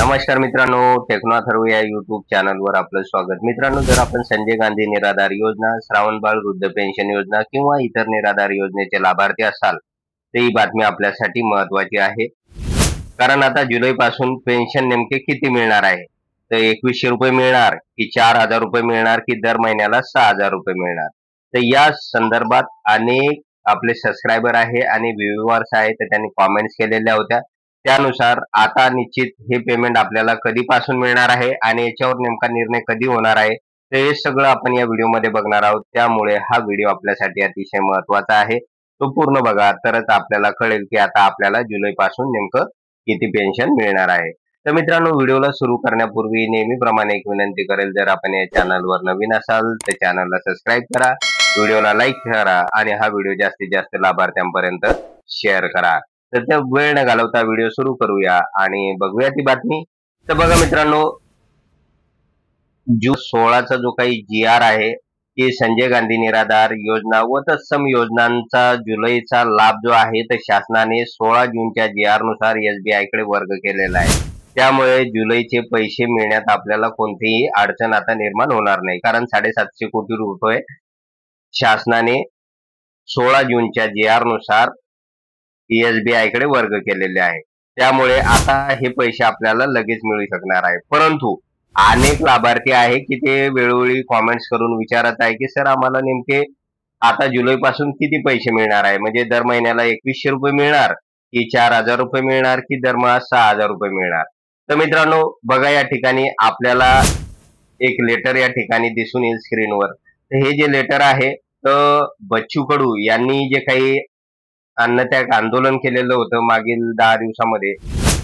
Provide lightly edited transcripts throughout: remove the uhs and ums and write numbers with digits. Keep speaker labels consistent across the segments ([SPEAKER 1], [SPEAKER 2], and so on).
[SPEAKER 1] नमस्कार मित्रांनो, टेक्नो अथर्व या युट्यूब चॅनलवर आपलं स्वागत। मित्रांनो, जर आपण संजय गांधी निराधार योजना, श्रावणबाळ वृद्ध पेन्शन योजना किंवा इतर निराधार योजनेचे लाभार्थी असाल तर ही बातमी आपल्यासाठी महत्त्वाची आहे। कारण आता जुलै पासून पेन्शन नेमके किती मिळणार आहे, तर 2100 रुपये मिळणार की 4000 रुपये मिळणार की दर महिन्याला 6000 रुपये मिळणार, तर या संदर्भात अनेक आपले सबस्क्रायबर आहे आणि व्ह्यूअर्स आहे तर त्यांनी कॉमेंट्स केलेल्या होत्या। त्यानुसार आता निश्चित हे पेमेंट आपल्याला कधीपासून मिळणार आहे आणि याच्यावर नेमका निर्णय कधी होणार आहे, तर हे सगळं आपण या व्हिडिओमध्ये बघणार आहोत। त्यामुळे हा व्हिडिओ आपल्यासाठी अतिशय महत्त्वाचा आहे, तो पूर्ण बघा तरच आपल्याला कळेल की आता आपल्याला जुलै पासून नेमकं किती पेन्शन मिळणार आहे। तर मित्रांनो, व्हिडिओला सुरू करण्यापूर्वी नेहमीप्रमाणे एक विनंती करेल, जर आपण या चॅनलवर नवीन असाल तर चॅनलला सबस्क्राईब करा, व्हिडिओला लाईक करा आणि हा व्हिडिओ जास्तीत जास्त लाभार्थ्यांपर्यंत शेअर करा। तर त्या वेळ न घालवता व्हिडिओ सुरू करूया आणि बघूया ती बातमी। तर बघा मित्रांनो, जून 16चा जो काही GR आहे की संजय गांधी निराधार योजना व तत्सम योजनांचा जुलैचा लाभ जो आहे तर शासनाने 16 जूनच्या GR नुसार SBI कडे वर्ग केलेला आहे। त्यामुळे जुलैचे पैसे मिळण्यात आपल्याला कोणतीही अडचण आता निर्माण होणार नाही, कारण 750 कोटी रुपये शासनाने 16 जूनच्या GR नुसार SBI कडे वर्ग केलेले आहे। त्यामुळे आता हे पैसे आपल्याला लगेच मिळू शकणार आहे। परंतु अनेक लाभार्थी आहे की ते वेळोवेळी कॉमेंट्स करून विचारत आहे की सर, आम्हाला नेमके आता जुलै पासून किती पैसे मिळणार आहे, म्हणजे दर महिन्याला 2100 रुपये मिळणार की 4000 रुपये मिळणार की दरमहा 6000 रुपये मिळणार। तर मित्रांनो बघा, या ठिकाणी आपल्याला एक लेटर या ठिकाणी दिसून येईल स्क्रीनवर। तर हे जे लेटर आहे तर बच्चू कडू यांनी जे काही अन्नत्याग आंदोलन केलेलं होतं मागील 10 दिवसामध्ये,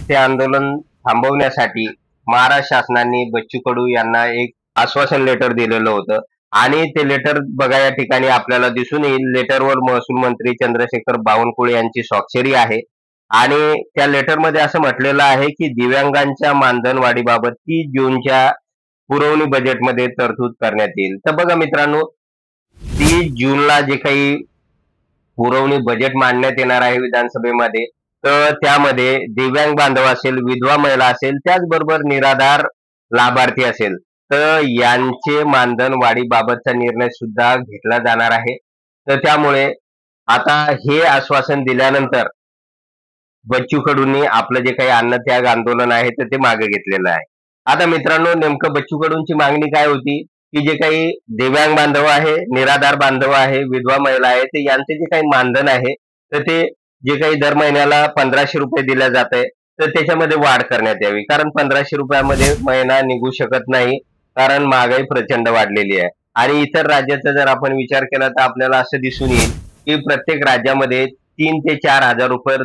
[SPEAKER 1] ते आंदोलन थांबवण्यासाठी महाराष्ट्र शासनाने बच्चू कडू यांना एक आश्वासन लेटर दिलेलं होतं आणि ते लेटर बघा या ठिकाणी आपल्याला दिसून येईल। लेटरवर महसूल मंत्री चंद्रशेखर बावनकुळे यांची स्वाक्षरी आहे आणि त्या लेटरमध्ये असं म्हटलेलं आहे की दिव्यांगांच्या मानधन वाढीबाबत 30 जूनच्या पुरवणी बजेटमध्ये तरतूद करण्यात येईल। तर बघा मित्रांनो, 30 जूनला जे काही पुरवणी बजेट मांडण्यात येणार आहे विधानसभेमध्ये, तर त्यामध्ये दिव्यांग बांधव असेल, विधवा महिला असेल, त्याचबरोबर निराधार लाभार्थी असेल, तर यांचे मानधन वाढीबाबतचा निर्णय सुद्धा घेतला जाणार आहे। तर त्यामुळे आता हे आश्वासन दिल्यानंतर बच्चू कडूंनी आपलं जे काही अन्नत्याग आंदोलन आहे तर ते मागे घेतलेलं आहे। आता मित्रांनो, नेमकं बच्चू कडूंची मागणी काय होती की जे काही दिव्यांग बांधव आहे, निराधार बांधव आहे, विधवा महिला आहे, ते यांचे जे काही मानधन आहे तर ते जे काही दर महिन्याला 1500 रुपये दिल्या जात आहे तर त्याच्यामध्ये वाढ करण्यात यावी, कारण 1500 रुपयामध्ये महिना निघू शकत नाही, कारण महागाई प्रचंड वाढलेली आहे। आणि इतर राज्याचा जर आपण विचार केला तर आपल्याला असं दिसून येईल की प्रत्येक राज्यामध्ये 3 ते 4000 रुपये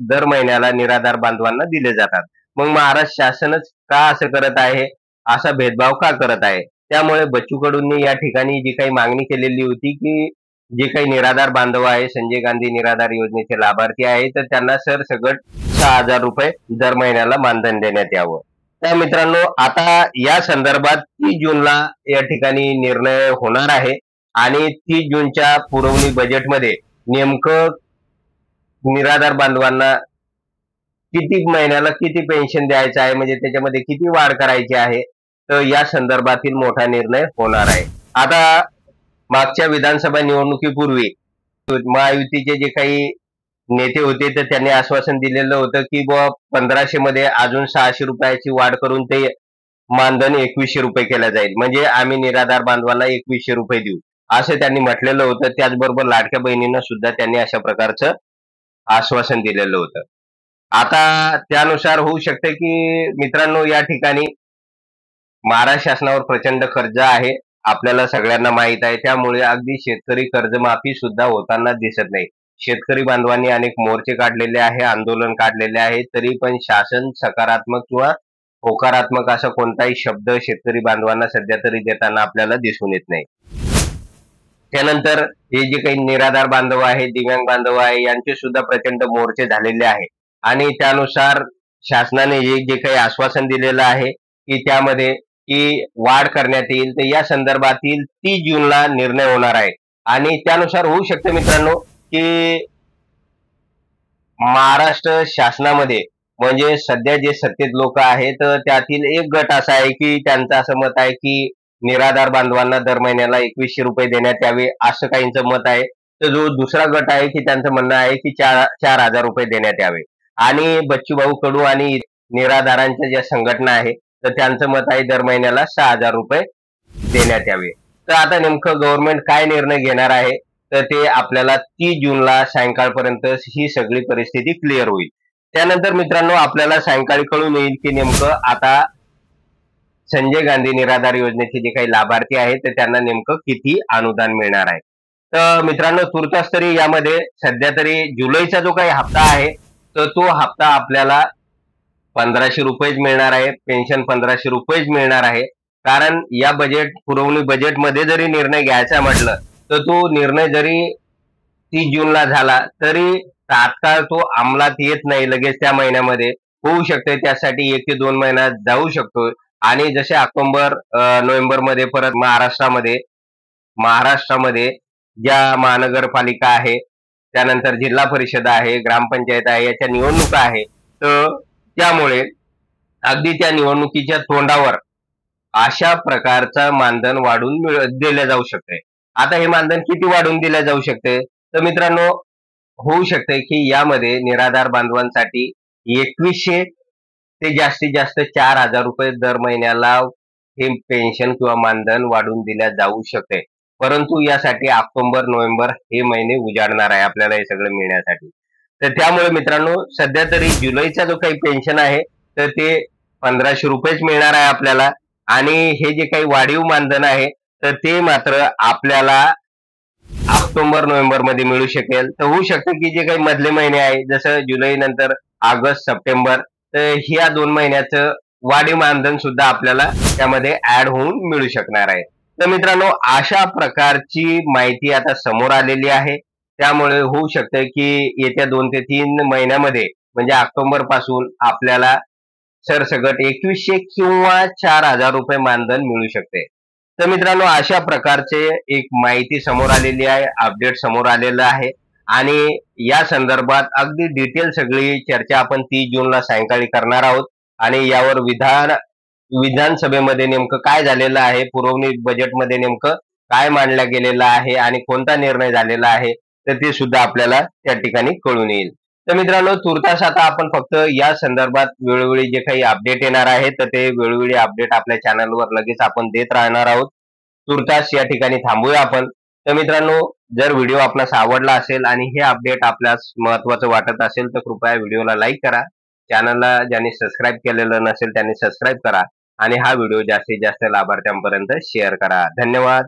[SPEAKER 1] दर महिन्याला निराधार बांधवांना दिले जातात। मग महाराष्ट्र शासनच का असं करत आहे, असा भेदभाव का करत आहे? त्यामुळे बच्चू कडूंनी या ठिकाणी जी काही मागणी केलेली होती की जे काही निराधार बांधव आहे, संजय गांधी निराधार योजनेचे लाभार्थी आहे, तर त्यांना सरसकट 6000 रुपये दर महिन्याला मानधन देण्यात यावं। तर मित्रांनो, आता या संदर्भात 30 जूनला या ठिकाणी निर्णय होणार आहे आणि 30 जूनच्या पुरवणी बजेटमध्ये नेमकं निराधार बांधवांना किती महिन्याला किती पेन्शन द्यायचं आहे, म्हणजे त्याच्यामध्ये किती वाढ करायची आहे, तर या संदर्भातील मोठा निर्णय होणार आहे। आता मागच्या विधानसभा निवडणुकीपूर्वी महायुतीचे जे काही नेते होते तर त्यांनी आश्वासन दिलेलं होतं की 1500 मध्ये अजून 600 रुपयाची वाढ करून ते मानधन 2100 रुपये केलं जाईल, म्हणजे आम्ही निराधार बांधवांना 2100 रुपये देऊ, असं त्यांनी म्हटलेलं होतं। त्याचबरोबर लाडक्या बहिणींना सुद्धा त्यांनी अशा प्रकारचं आश्वासन दिलेलं होतं। आता त्यानुसार होऊ शकते की मित्रांनो, या ठिकाणी महाराष्ट्र शासनावर प्रचंड कर्ज आहे, आपल्याला सगळ्यांना माहित आहे। त्यामुळे अगदी शेतकरी कर्जमाफी सुद्धा होताना दिसत नाही। शेतकरी बांधवांनी अनेक मोर्चे काढलेले आहे, आंदोलन काढलेले आहे, तरी पण शासन सकारात्मक किंवा होकारात्मक असा कोणताही शब्द शेतकरी बांधवांना सध्या तरी देताना आपल्याला दिसून येत नाही। त्यानंतर हे जे काही निराधार बांधव आहे, दिव्यांग बांधव आहे, यांचे सुद्धा प्रचंड मोर्चे झालेले आहे आणि त्यानुसार शासनाने जे काही आश्वासन दिलेलं आहे की त्यामध्ये की वाढ करण्यात येईल, तर या संदर्भातील 30 जूनला निर्णय होणार आहे आणि त्यानुसार होऊ शकते मित्रांनो की महाराष्ट्र शासनामध्ये म्हणजे सध्या जे सत्तेत लोक आहेत त्यातील एक गट असा आहे की त्यांचं असं मत आहे की निराधार बांधवांना दर महिन्याला 2100 रुपये देण्यात यावे, असं काहींचं मत आहे. तर जो दुसरा गट आहे की त्यांचं म्हणणं आहे की 4,000 रुपये देण्यात यावे. आणि बच्चूभाऊ कडू आणि निराधारांच्या ज्या संघटना आहे तर त्यांचं मत आहे दर महिन्याला 6,000 रुपये देण्यात यावे. तर आता नेमकं गव्हर्नमेंट काय निर्णय घेणार आहे तर ते आपल्याला 30 जूनला सायंकाळपर्यंत ही सगळी परिस्थिती क्लिअर होईल. त्यानंतर मित्रांनो आपल्याला सायंकाळी कळून येईल की नेमकं आता संजय गांधी निराधार योजनेचे जे काही लाभार्थी आहेत तर त्यांना नेमकं किती अनुदान मिळणार आहे. तर मित्रांनो तुर्तास तरी यामध्ये सध्या तरी जुलैचा जो काही हप्ता आहे तर तो हप्ता आपल्याला 1,500 रुपयेच मिळणार आहे. पेन्शन 1,500 रुपयेच मिळणार आहे. कारण या पुरवणी बजेटमध्ये जरी निर्णय घ्यायचा म्हटलं तर तो निर्णय जरी 30 जूनला झाला तरी तात्काळ तो अंमलात येत नाही लगेच त्या महिन्यामध्ये. होऊ शकते त्यासाठी 1 ते 2 महिना जाऊ शकतो. आणि जसे ऑक्टोबर नोव्हेंबर मध्ये परत महाराष्ट्रामध्ये ज्या महानगरपालिका आहे, त्यानंतर जिल्हा परिषद आहे, ग्रामपंचायत आहे, याच्या निवडणुका आहे. तर त्यामुळे अगदी त्या निवडणुकीच्या तोंडावर अशा प्रकारचं मानधन वाढून दिलं जाऊ शकते. आता हे मानधन किती वाढून दिलं जाऊ शकते तर मित्रांनो होऊ शकते की यामध्ये निराधार बांधवांसाठी 2100 ते जास्तीत जास्त 4,000 रुपये दर महिन्याला हे पेन्शन किंवा मानधन वाढून दिल्या जाऊ शकते. परंतु यासाठी ऑक्टोबर नोव्हेंबर हे महिने उजाडणार आहे आपल्याला हे सगळं मिळण्यासाठी. तर त्यामुळे मित्रांनो सध्या तरी जुलैचा जो काही पेन्शन आहे तर ते 1,500 रुपयेच मिळणार आहे आपल्याला. आणि हे जे काही वाढीव मानधन आहे तर ते मात्र आपल्याला ऑक्टोबर नोव्हेंबर मध्ये मिळू शकेल. तर होऊ शकतं की जे काही मधले महिने आहे जसं जुलै नंतर ऑगस्ट सप्टेंबर तर ह्या 2 महिन्याचं वाढीव मानधन सुद्धा आपल्याला त्यामध्ये ऍड होऊन मिळू शकणार आहे. तर मित्रांनो अशा प्रकारची माहिती आता समोर आलेली आहे. त्यामुळे होऊ शकतं की येत्या 2 ते 3 महिन्यामध्ये म्हणजे ऑक्टोबर पासून आपल्याला सरसकट 2100 किंवा 4,000 रुपये मानधन मिळू शकते. तर मित्रांनो अशा प्रकारचे एक माहिती समोर आलेली आहे, अपडेट समोर आलेलं आहे. आणि या संदर्भात अगदी डिटेल सगळी चर्चा आपण 30 जूनला सायंकाळी करणार आहोत. आणि यावर विधानसभेमध्ये नेमकं काय झालेलं आहे, पुरवणी बजेटमध्ये नेमकं काय मांडलं गेलेलं आहे आणि कोणता निर्णय झालेला आहे तर ते सुद्धा आपल्याला त्या ठिकाणी कळून येईल. तर मित्रांनो तुर्तास आता आपण फक्त या संदर्भात वेळोवेळी जे काही अपडेट येणार आहे तर ते वेळोवेळी अपडेट आपल्या चॅनलवर लगेच आपण देत राहणार आहोत. तुर्तास या ठिकाणी थांबूया आपण. तर मित्रांनो जर व्हिडिओ आपणास आवडला असेल आणि हे अपडेट आपल्यास महत्त्वाचं वाटत असेल तर कृपया व्हिडिओला लाईक करा. चॅनलला ज्यांनी सबस्क्राईब केलेलं नसेल त्यांनी सबस्क्राईब करा आणि हा व्हिडिओ जास्तीत जास्त लाभार्थ्यांपर्यंत शेअर करा. धन्यवाद.